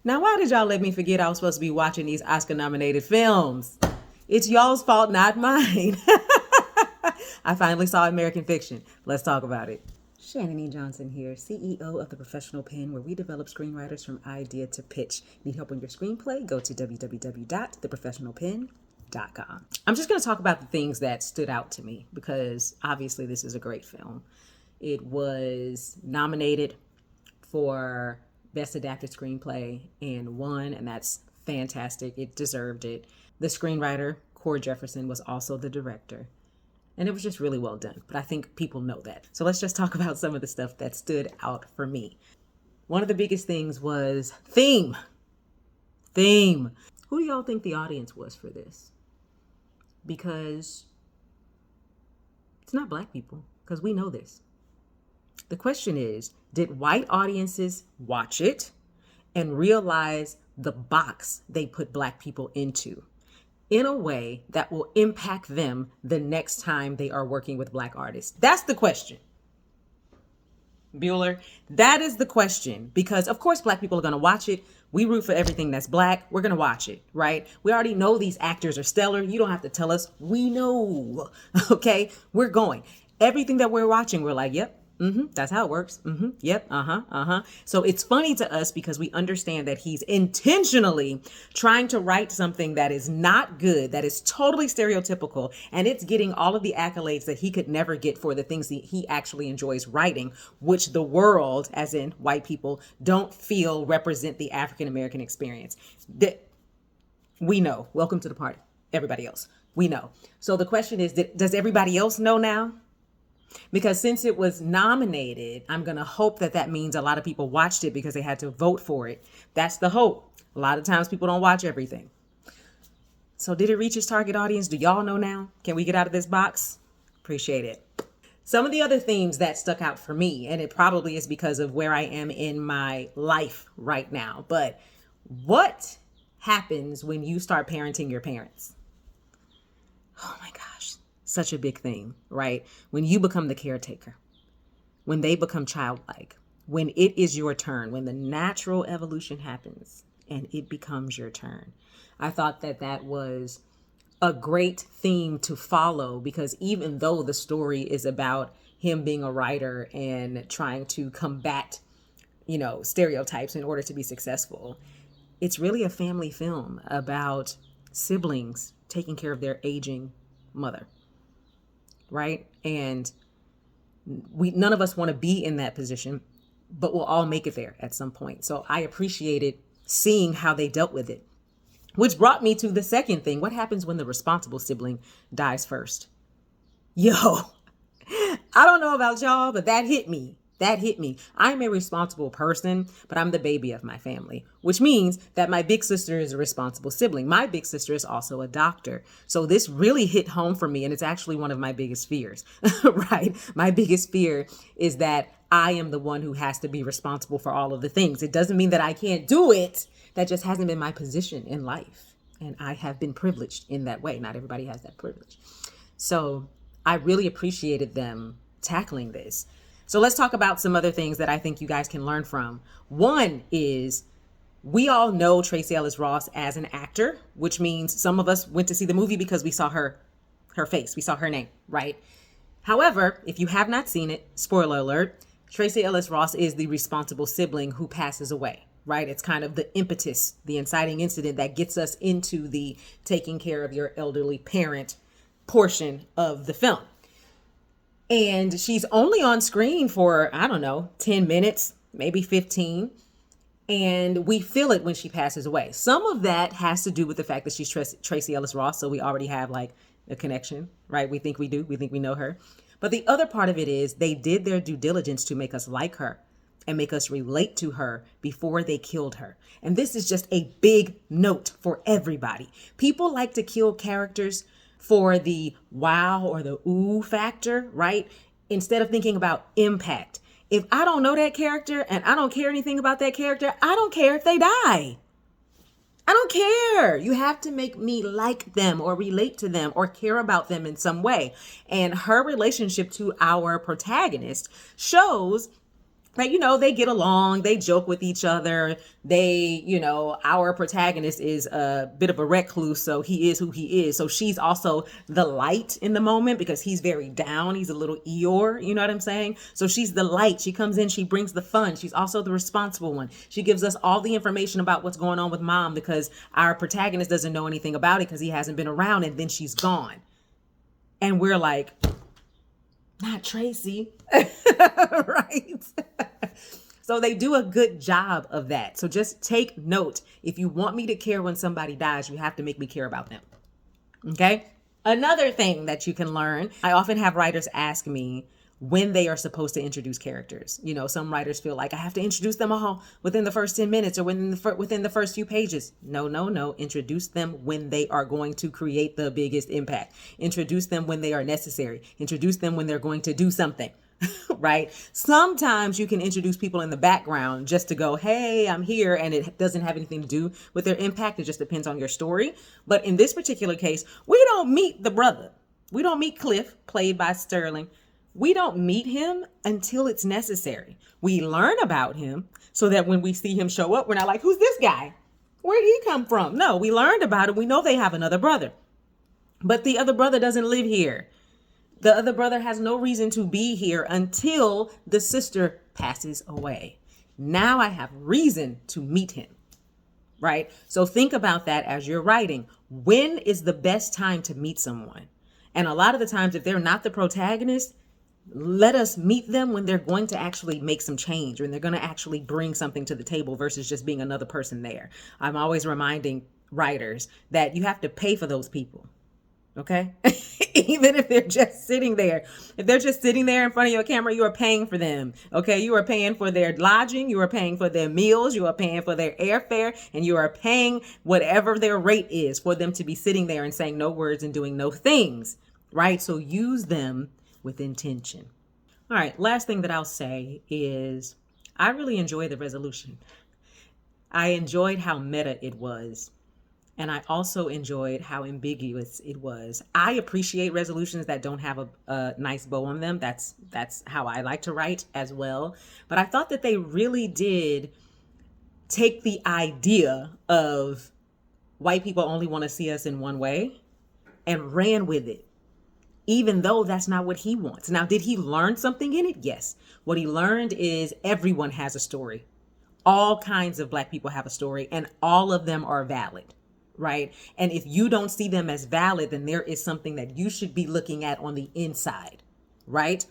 Now, why did y'all let me forget I was supposed to be watching these Oscar-nominated films? It's y'all's fault, not mine. I finally saw American Fiction. Let's talk about it. Shannan E. Johnson here, CEO of The Professional Pen, where we develop screenwriters from idea to pitch. Need help on your screenplay? Go to www.theprofessionalpen.com. I'm just going to talk about the things that stood out to me because obviously this is a great film. It was nominated for Best Adapted Screenplay and won, and that's fantastic. It deserved it. The screenwriter, Cord Jefferson, was also the director. And it was just really well done. But I think people know that. So let's just talk about some of the stuff that stood out for me. One of the biggest things was theme. Theme. Who do y'all think the audience was for this? Because it's not Black people, because we know this. The question is, did white audiences watch it and realize the box they put Black people into in a way that will impact them the next time they are working with Black artists? That's the question. Bueller, that is the question, because of course Black people are going to watch it. We root for everything that's Black. We're going to watch it, right? We already know these actors are stellar. You don't have to tell us. We know, okay? We're going. Everything that we're watching, we're like, yep. That's how it works. Yep. So it's funny to us because we understand that he's intentionally trying to write something that is not good, that is totally stereotypical, and it's getting all of the accolades that he could never get for the things that he actually enjoys writing, which the world, as in white people, don't feel represent the African American experience. We know. Welcome to the party. Everybody else. We know. So the question is, does everybody else know now? Because since it was nominated, I'm going to hope that means a lot of people watched it because they had to vote for it. That's the hope. A lot of times people don't watch everything. So did it reach its target audience? Do y'all know now? Can we get out of this box? Appreciate it. Some of the other themes that stuck out for me, and it probably is because of where I am in my life right now, but what happens when you start parenting your parents? Oh my gosh. Such a big thing, right? When you become the caretaker, when they become childlike, when it is your turn, when the natural evolution happens and it becomes your turn. I thought that was a great theme to follow, because even though the story is about him being a writer and trying to combat, stereotypes in order to be successful, it's really a family film about siblings taking care of their aging mother. Right? And none of us want to be in that position, but we'll all make it there at some point. So I appreciated seeing how they dealt with it, which brought me to the second thing. What happens when the responsible sibling dies first? Yo, I don't know about y'all, but that hit me. I'm a responsible person, but I'm the baby of my family, which means that my big sister is a responsible sibling. My big sister is also a doctor. So this really hit home for me. And it's actually one of my biggest fears, right? My biggest fear is that I am the one who has to be responsible for all of the things. It doesn't mean that I can't do it. That just hasn't been my position in life. And I have been privileged in that way. Not everybody has that privilege. So I really appreciated them tackling this. So let's talk about some other things that I think you guys can learn from. One is, we all know Tracee Ellis Ross as an actor, which means some of us went to see the movie because we saw her face, we saw her name, right? However, if you have not seen it, spoiler alert, Tracee Ellis Ross is the responsible sibling who passes away, right? It's kind of the impetus, the inciting incident that gets us into the taking care of your elderly parent portion of the film. And she's only on screen for, 10 minutes, maybe 15. And we feel it when she passes away. Some of that has to do with the fact that she's Tracee Ellis Ross. So we already have like a connection, right? We think we do. We think we know her. But the other part of it is they did their due diligence to make us like her and make us relate to her before they killed her. And this is just a big note for everybody. People like to kill characters for the wow or the ooh factor, right? Instead of thinking about impact. If I don't know that character and I don't care anything about that character, I don't care if they die. I don't care. You have to make me like them or relate to them or care about them in some way. And her relationship to our protagonist shows But, they get along, they joke with each other. Our protagonist is a bit of a recluse, so he is who he is. So she's also the light in the moment because he's very down. He's a little Eeyore, you know what I'm saying? So she's the light. She comes in, she brings the fun. She's also the responsible one. She gives us all the information about what's going on with mom because our protagonist doesn't know anything about it because he hasn't been around, and then she's gone. And we're like, not Tracy, right? So they do a good job of that. So just take note. If you want me to care when somebody dies, you have to make me care about them. Okay? Another thing that you can learn, I often have writers ask me when they are supposed to introduce characters. Some writers feel like I have to introduce them all within the first 10 minutes or within the first few pages. No. Introduce them when they are going to create the biggest impact. Introduce them when they are necessary. Introduce them when they're going to do something, right? Sometimes you can introduce people in the background just to go, hey, I'm here, and it doesn't have anything to do with their impact. It just depends on your story. But in this particular case, we don't meet the brother. We don't meet Cliff, played by Sterling. We don't meet him until it's necessary. We learn about him so that when we see him show up, we're not like, who's this guy? Where'd he come from? No, we learned about it. We know they have another brother. But the other brother doesn't live here. The other brother has no reason to be here until the sister passes away. Now I have reason to meet him, right? So think about that as you're writing. When is the best time to meet someone? And a lot of the times, if they're not the protagonist, let us meet them when they're going to actually make some change, when they're going to actually bring something to the table versus just being another person there. I'm always reminding writers that you have to pay for those people. Okay. Even if they're just sitting there, if they're just sitting there in front of your camera, you are paying for them. Okay. You are paying for their lodging. You are paying for their meals. You are paying for their airfare, and you are paying whatever their rate is for them to be sitting there and saying no words and doing no things. Right. So use them with intention. All right. Last thing that I'll say is I really enjoyed the resolution. I enjoyed how meta it was. And I also enjoyed how ambiguous it was. I appreciate resolutions that don't have a nice bow on them. That's how I like to write as well. But I thought that they really did take the idea of white people only want to see us in one way and ran with it, even though that's not what he wants. Now, did he learn something in it? Yes. What he learned is everyone has a story. All kinds of Black people have a story, and all of them are valid. Right? And if you don't see them as valid, then there is something that you should be looking at on the inside, right?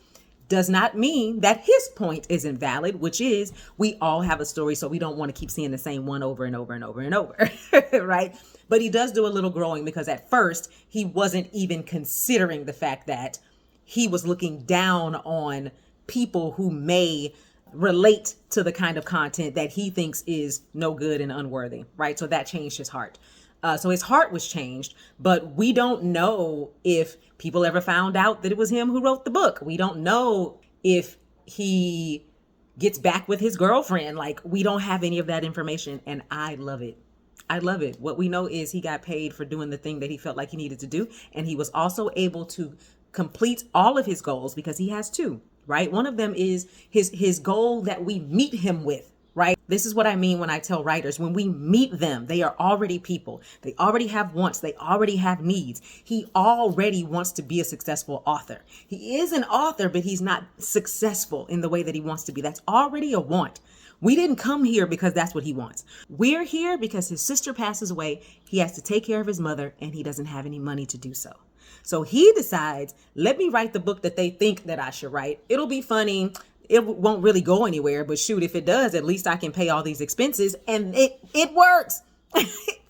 Does not mean that his point isn't valid, which is we all have a story, so we don't want to keep seeing the same one over and over and over and over, right? But he does do a little growing because at first he wasn't even considering the fact that he was looking down on people who may relate to the kind of content that he thinks is no good and unworthy, right? So that changed his heart. So his heart was changed, but we don't know if people ever found out that it was him who wrote the book. We don't know if he gets back with his girlfriend. Like, we don't have any of that information, and I love it. I love it. What we know is he got paid for doing the thing that he felt like he needed to do, and he was also able to complete all of his goals because he has two, right? One of them is his goal that we meet him with. Right? This is what I mean when I tell writers, when we meet them, they are already people. They already have wants. They already have needs. He already wants to be a successful author. He is an author, but he's not successful in the way that he wants to be. That's already a want. We didn't come here because that's what he wants. We're here because his sister passes away. He has to take care of his mother, and he doesn't have any money to do so. So he decides, let me write the book that they think that I should write. It'll be funny. It won't really go anywhere, but shoot, if it does, at least I can pay all these expenses. And it works.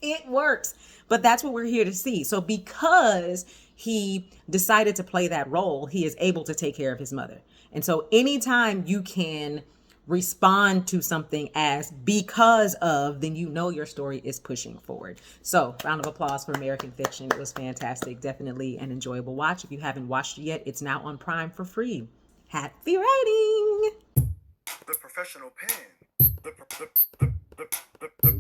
It works. But that's what we're here to see. So because he decided to play that role, he is able to take care of his mother. And so anytime you can respond to something as because of, then you know your story is pushing forward. So round of applause for American Fiction. It was fantastic. Definitely an enjoyable watch. If you haven't watched it yet, it's now on Prime for free. Happy writing! The professional pen. The